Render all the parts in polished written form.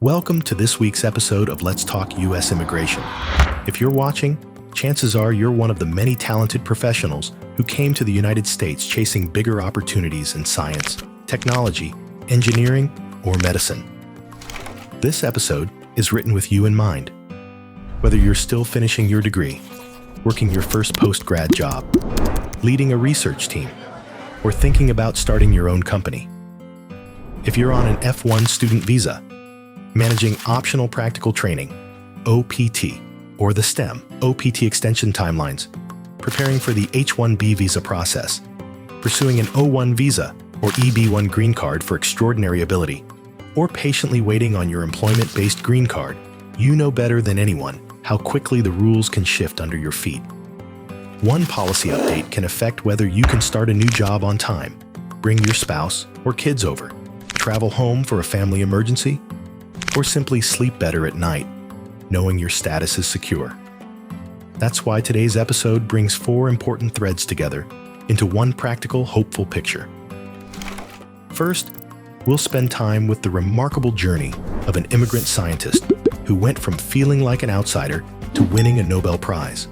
Welcome to this week's episode of Let's Talk U.S. Immigration. If you're watching, chances are you're one of the many talented professionals who came to the United States chasing bigger opportunities in science, technology, engineering, or medicine. This episode is written with you in mind. Whether you're still finishing your degree, working your first post-grad job, leading a research team, or thinking about starting your own company. If you're on an F1 student visa, managing optional practical training, OPT, or the STEM, OPT extension timelines, preparing for the H-1B visa process, pursuing an O1 visa or EB1 green card for extraordinary ability, or patiently waiting on your employment-based green card, you know better than anyone how quickly the rules can shift under your feet. One policy update can affect whether you can start a new job on time, bring your spouse or kids over, travel home for a family emergency, or simply sleep better at night, knowing your status is secure. That's why today's episode brings 4 important threads together into one practical, hopeful picture. First, we'll spend time with the remarkable journey of an immigrant scientist who went from feeling like an outsider to winning a Nobel Prize.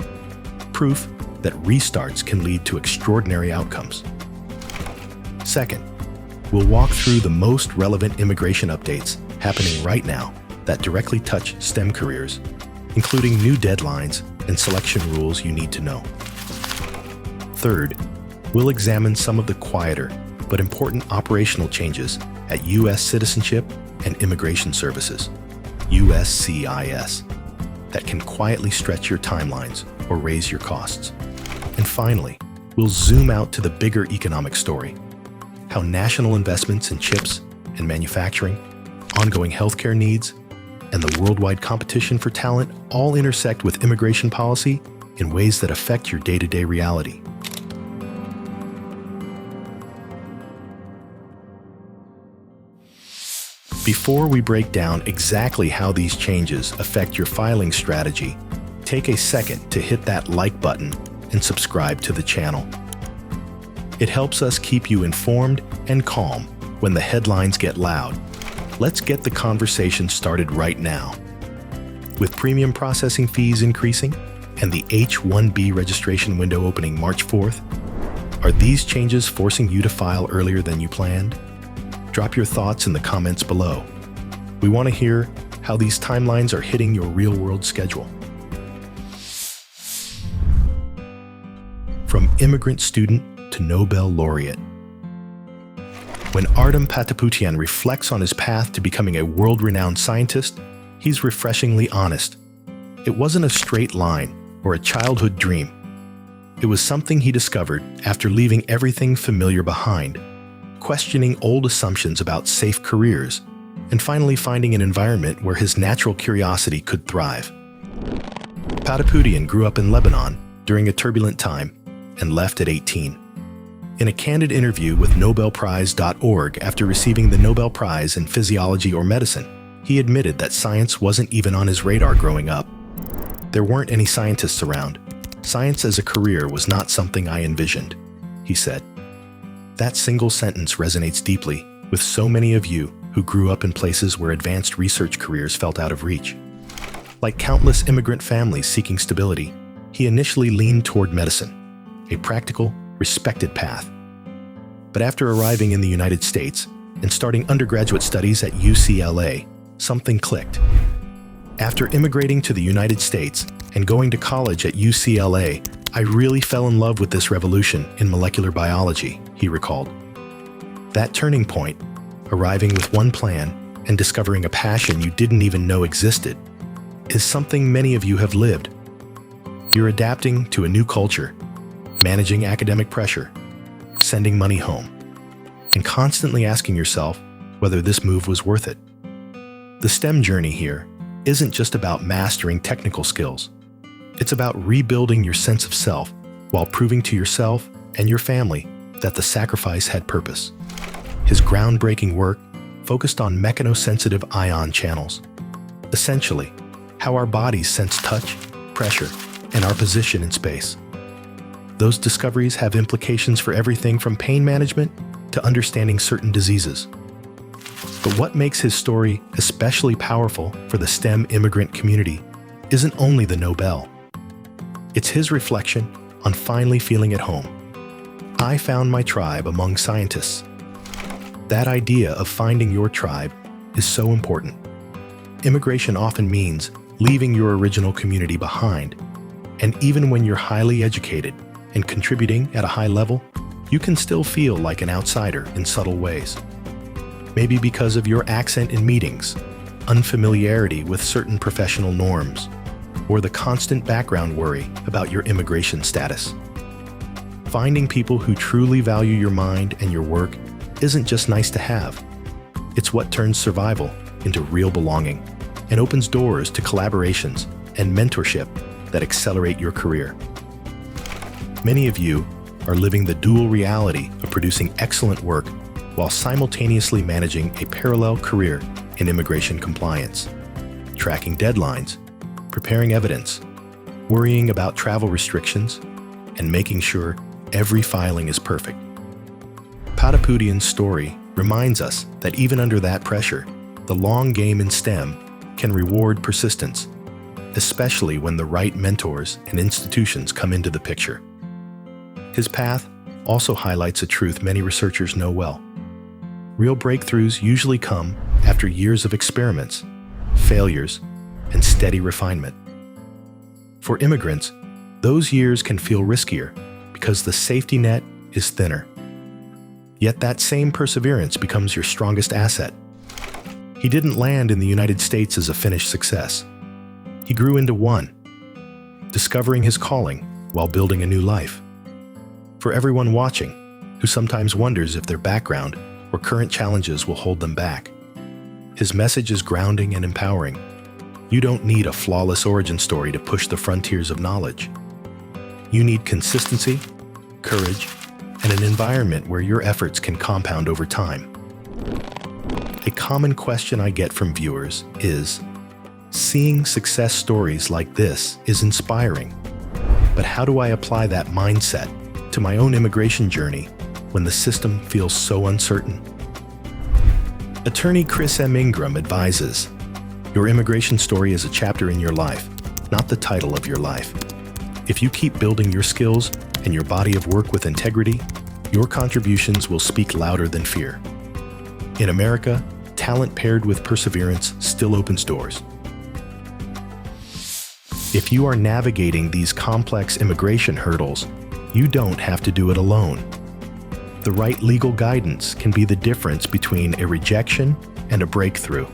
Proof that restarts can lead to extraordinary outcomes. Second, we'll walk through the most relevant immigration updates happening right now that directly touch STEM careers, including new deadlines and selection rules you need to know. Third, we'll examine some of the quieter but important operational changes at U.S. Citizenship and Immigration Services, USCIS, that can quietly stretch your timelines or raise your costs. And finally, we'll zoom out to the bigger economic story, how national investments in chips and manufacturing, ongoing healthcare needs, and the worldwide competition for talent all intersect with immigration policy in ways that affect your day-to-day reality. Before we break down exactly how these changes affect your filing strategy, take a second to hit that like button and subscribe to the channel. It helps us keep you informed and calm when the headlines get loud. Let's get the conversation started right now. With premium processing fees increasing and the H-1B registration window opening March 4th, are these changes forcing you to file earlier than you planned? Drop your thoughts in the comments below. We want to hear how these timelines are hitting your real-world schedule. From immigrant student to Nobel laureate. When Ardem Patapoutian reflects on his path to becoming a world-renowned scientist, he's refreshingly honest. It wasn't a straight line or a childhood dream. It was something he discovered after leaving everything familiar behind, questioning old assumptions about safe careers, and finally finding an environment where his natural curiosity could thrive. Patapoutian grew up in Lebanon during a turbulent time and left at 18. In a candid interview with NobelPrize.org after receiving the Nobel Prize in Physiology or Medicine, he admitted that science wasn't even on his radar growing up. There weren't any scientists around. Science as a career was not something I envisioned, he said. That single sentence resonates deeply with so many of you who grew up in places where advanced research careers felt out of reach. Like countless immigrant families seeking stability, he initially leaned toward medicine, a practical, respected path. But after arriving in the United States and starting undergraduate studies at UCLA, something clicked. After immigrating to the United States and going to college at UCLA, I really fell in love with this revolution in molecular biology, he recalled. That turning point, arriving with one plan and discovering a passion you didn't even know existed, is something many of you have lived. You're adapting to a new culture, managing academic pressure, sending money home, and constantly asking yourself whether this move was worth it. The STEM journey here isn't just about mastering technical skills. It's about rebuilding your sense of self while proving to yourself and your family that the sacrifice had purpose. His groundbreaking work focused on mechanosensitive ion channels, essentially how our bodies sense touch, pressure, and our position in space. Those discoveries have implications for everything from pain management to understanding certain diseases. But But what makes his story especially powerful for the STEM immigrant community isn't only the Nobel. It's his reflection on finally feeling at home. I found my tribe among scientists. That idea of finding your tribe is so important. Immigration often means leaving your original community behind. And even when you're highly educated and contributing at a high level, you can still feel like an outsider in subtle ways. Maybe because of your accent in meetings, unfamiliarity with certain professional norms, or the constant background worry about your immigration status. Finding people who truly value your mind and your work isn't just nice to have. It's what turns survival into real belonging and opens doors to collaborations and mentorship that accelerate your career. Many of you are living the dual reality of producing excellent work while simultaneously managing a parallel career in immigration compliance, tracking deadlines, preparing evidence, worrying about travel restrictions, and making sure every filing is perfect. Patapoutian's story reminds us that even under that pressure, the long game in STEM can reward persistence, especially when the right mentors and institutions come into the picture. His path also highlights a truth many researchers know well. Real breakthroughs usually come after years of experiments, failures, and steady refinement. For immigrants, those years can feel riskier because the safety net is thinner. Yet that same perseverance becomes your strongest asset. He didn't land in the United States as a finished success. He grew into one, discovering his calling while building a new life. For everyone watching, who sometimes wonders if their background or current challenges will hold them back, his message is grounding and empowering. You don't need a flawless origin story to push the frontiers of knowledge. You need consistency, courage, and an environment where your efforts can compound over time. A common question I get from viewers is, seeing success stories like this is inspiring, but how do I apply that mindset to my own immigration journey when the system feels so uncertain? Attorney Chris M. Ingram advises, your immigration story is a chapter in your life, not the title of your life. If you keep building your skills and your body of work with integrity, your contributions will speak louder than fear. In America, talent paired with perseverance still opens doors. If you are navigating these complex immigration hurdles, you don't have to do it alone. The right legal guidance can be the difference between a rejection and a breakthrough.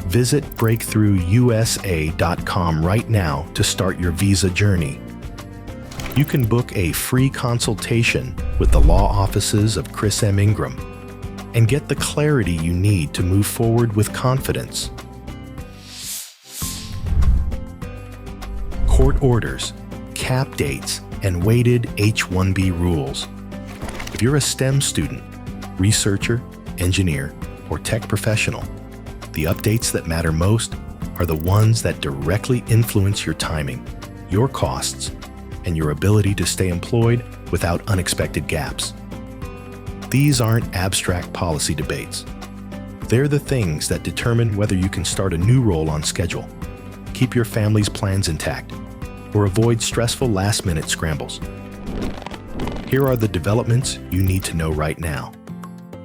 Visit breakthroughusa.com right now to start your visa journey. You can book a free consultation with the law offices of Chris M. Ingram and get the clarity you need to move forward with confidence. Court orders, cap dates, and weighted H-1B rules. If you're a STEM student, researcher, engineer, or tech professional, the updates that matter most are the ones that directly influence your timing, your costs, and your ability to stay employed without unexpected gaps. These aren't abstract policy debates. They're the things that determine whether you can start a new role on schedule, keep your family's plans intact, or avoid stressful last-minute scrambles. Here are the developments you need to know right now.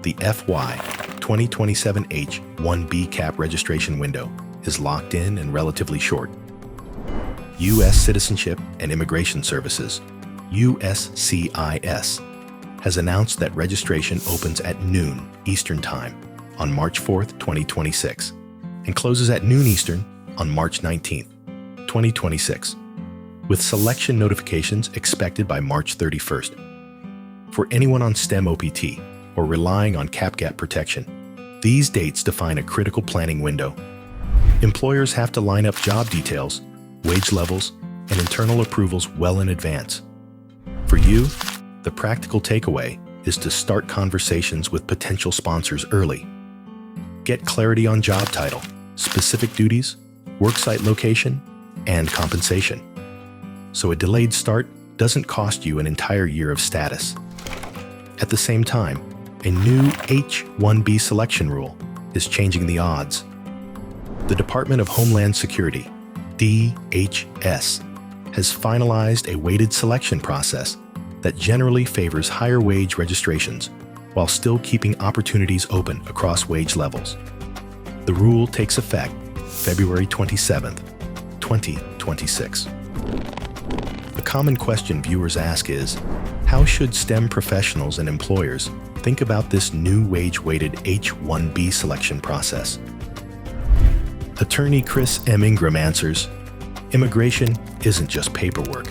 The FY 2027 H-1B cap registration window is locked in and relatively short. U.S. Citizenship and Immigration Services, USCIS, has announced that registration opens at noon Eastern Time on March 4th, 2026, and closes at noon Eastern on March 19th, 2026, with selection notifications expected by March 31st. For anyone on STEM OPT or relying on CAP-GAP protection, these dates define a critical planning window. Employers have to line up job details, wage levels, and internal approvals well in advance. For you, the practical takeaway is to start conversations with potential sponsors early. Get clarity on job title, specific duties, worksite location, and compensation, so a delayed start doesn't cost you an entire year of status. At the same time, a new H-1B selection rule is changing the odds. The Department of Homeland Security, DHS, has finalized a weighted selection process that generally favors higher wage registrations while still keeping opportunities open across wage levels. The rule takes effect February 27, 2026. A common question viewers ask is, how should STEM professionals and employers think about this new wage-weighted H-1B selection process? Attorney Chris M. Ingram answers, immigration isn't just paperwork.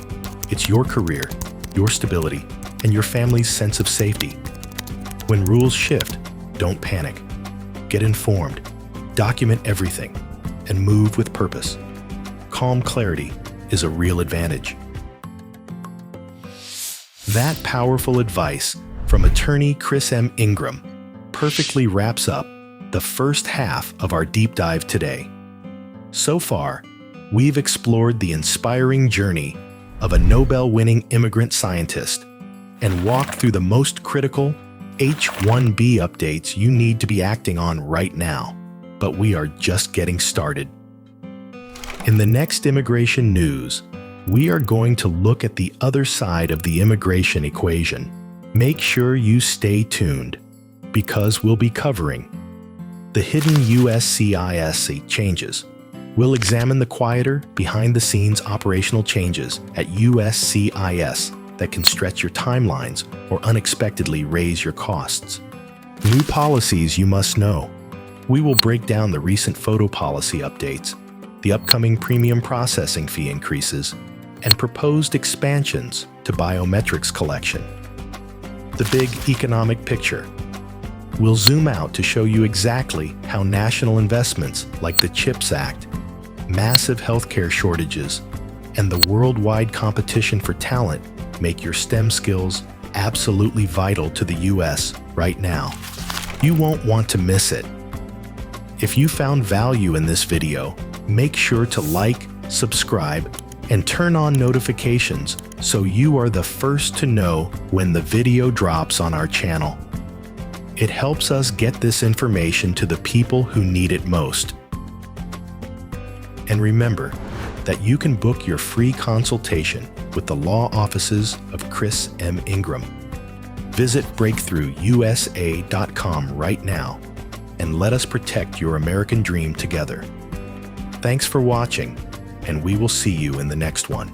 It's your career, your stability, and your family's sense of safety. When rules shift, don't panic. Get informed, document everything, and move with purpose. Calm clarity is a real advantage. That powerful advice from attorney Chris M. Ingram perfectly wraps up the first half of our deep dive today. So far, we've explored the inspiring journey of a Nobel-winning immigrant scientist and walked through the most critical H-1B updates you need to be acting on right now. But we are just getting started. In the next immigration news, we are going to look at the other side of the immigration equation. Make sure you stay tuned, because we'll be covering the hidden USCIS changes. We'll examine the quieter, behind-the-scenes operational changes at USCIS that can stretch your timelines or unexpectedly raise your costs. New policies you must know. We will break down the recent photo policy updates, the upcoming premium processing fee increases, and proposed expansions to biometrics collection. The big economic picture. We'll zoom out to show you exactly how national investments like the CHIPS Act, massive healthcare shortages, and the worldwide competition for talent make your STEM skills absolutely vital to the U.S. right now. You won't want to miss it. If you found value in this video, make sure to like, subscribe, and turn on notifications so you are the first to know when the video drops on our channel. It helps us get this information to the people who need it most. And remember that you can book your free consultation with the law offices of Chris M. Ingram. Visit breakthroughusa.com right now and let us protect your American dream together. Thanks for watching, and we will see you in the next one.